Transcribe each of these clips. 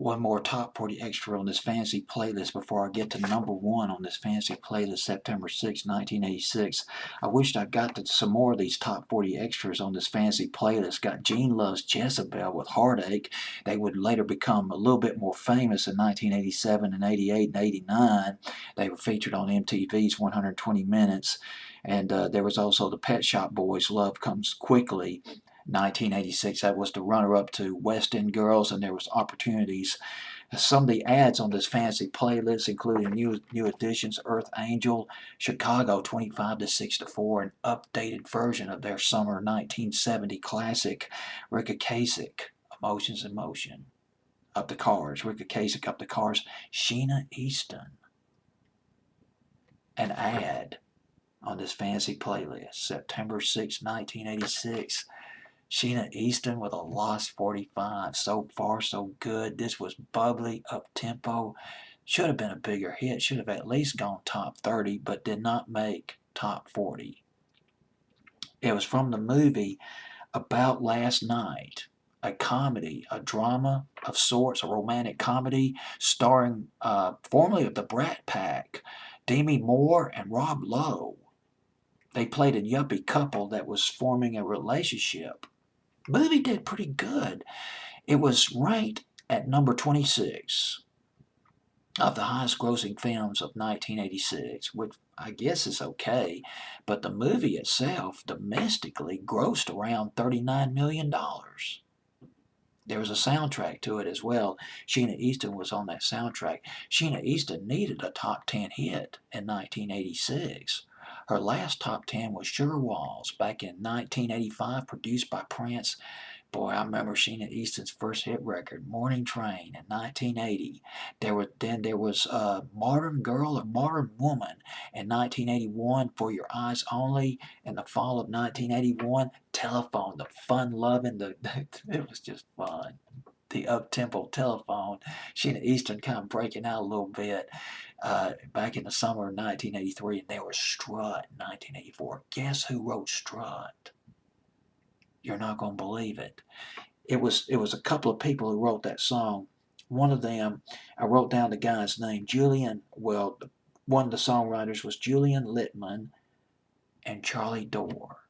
One more top 40 extra on this fancy playlist before I get to number one on this fancy playlist, September 6, 1986. I wished I got to some more of these top 40 extras on this fancy playlist. Got Gene Loves Jezebel with Heartache. They would later become a little bit more famous in 1987 and 88 and 89. They were featured on MTV's 120 Minutes. And there was also the Pet Shop Boys' Love Comes Quickly. 1986. That was the runner-up to West End Girls, and there was opportunities. Some of the ads on this fancy playlist, including new additions, Earth Angel, Chicago 25 to 6 to 4, an updated version of their summer 1970 classic, Ricka Kasich, Emotions in Motion, Up the Cars, Ricka Kasich, Up the Cars, Sheena Easton, an ad on this fancy playlist, September 6, 1986. Sheena Easton with a Lost 45. So far, so good. This was bubbly, up-tempo. Should have been a bigger hit. Should have at least gone top 30, but did not make top 40. It was from the movie About Last Night, a comedy, a drama of sorts, a romantic comedy starring formerly of the Brat Pack, Demi Moore and Rob Lowe. They played a yuppie couple that was forming a relationship. Movie did pretty good. It was ranked at number 26 of the highest grossing films of 1986, which I guess is okay, but the movie itself domestically grossed around $39 million. There was a soundtrack to it as well. Sheena Easton was on that soundtrack. Sheena Easton needed a top 10 hit in 1986. Her last top 10 was Sugar Walls back in 1985, produced by Prince. Boy, I remember Sheena Easton's first hit record, Morning Train, in 1980. There was Modern Girl or Modern Woman in 1981, For Your Eyes Only. In the fall of 1981, Telephone, the fun-loving, it was just fun. The up-tempo Telephone. Sheena Easton kind of breaking out a little bit back in the summer of 1983, and there was Strut in 1984. Guess who wrote Strut? You're not going to believe it. It was a couple of people who wrote that song. One of them, I wrote down the guy's name, Julian. Well, one of the songwriters was Julian Littman and Charlie Dorr.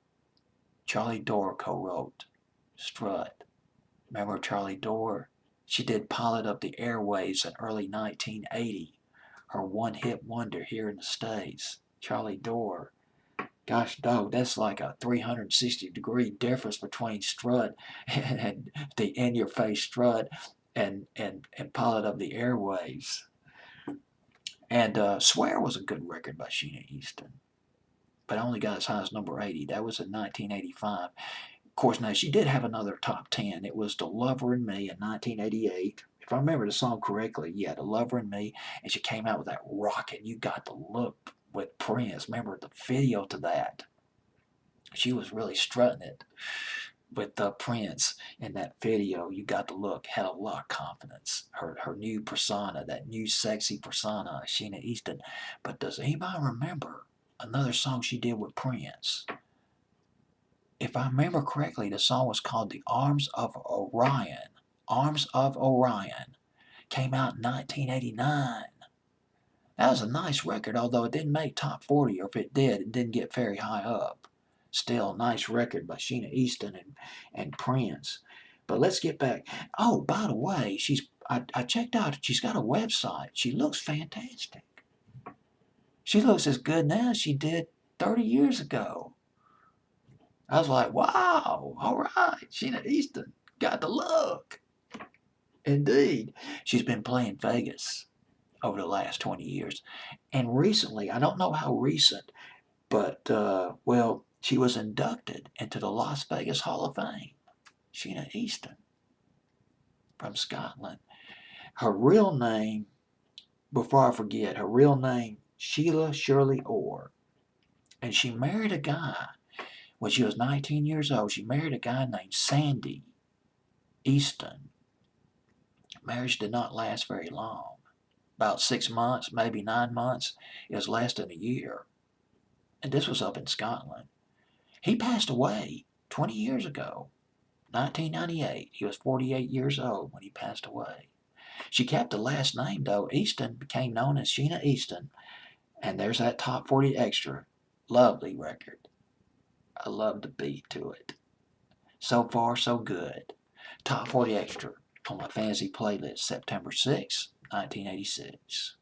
Charlie Dorr co-wrote Strut. Remember Charlie Dorr? She did Pilot of the Airwaves in early 1980. Her one-hit wonder here in the States. Charlie Dorr. Gosh, dog, that's like a 360-degree difference between Strut and the in-your-face Strut and Pilot of the Airwaves. And Swear was a good record by Sheena Easton, but only got as high as number 80. That was in 1985. Of course, now she did have another top 10. It was The Lover and Me in 1988. If I remember the song correctly, yeah, The Lover and Me, and she came out with that rocket, You Got the Look with Prince. Remember the video to that? She was really strutting it with Prince in that video. You Got the Look. Had a lot of confidence. Her new persona, that new sexy persona, Sheena Easton. But does anybody remember another song she did with Prince? If I remember correctly, the song was called The Arms of Orion. Arms of Orion. Came out in 1989. That was a nice record, although it didn't make top 40, or if it did, it didn't get very high up. Still a nice record by Sheena Easton and Prince. But let's get back. Oh, by the way, I checked out, she's got a website. She looks fantastic. She looks as good now as she did 30 years ago. I was like, wow, all right, Sheena Easton got the look. Indeed. She's been playing Vegas over the last 20 years. And recently, I don't know how recent, but, well, she was inducted into the Las Vegas Hall of Fame. Sheena Easton from Scotland. Her real name, before I forget, her real name, Sheila Shirley Orr. And she married a guy, when she was 19 years old, she married a guy named Sandy Easton. Marriage did not last very long. About 6 months, maybe 9 months. It was less than a year. And this was up in Scotland. He passed away 20 years ago, 1998. He was 48 years old when he passed away. She kept the last name, though. Easton became known as Sheena Easton. And there's that Top 40 Extra. Lovely record. I love the beat to it. So far, so good. Top 40 Extra on my fantasy playlist, September 6, 1986.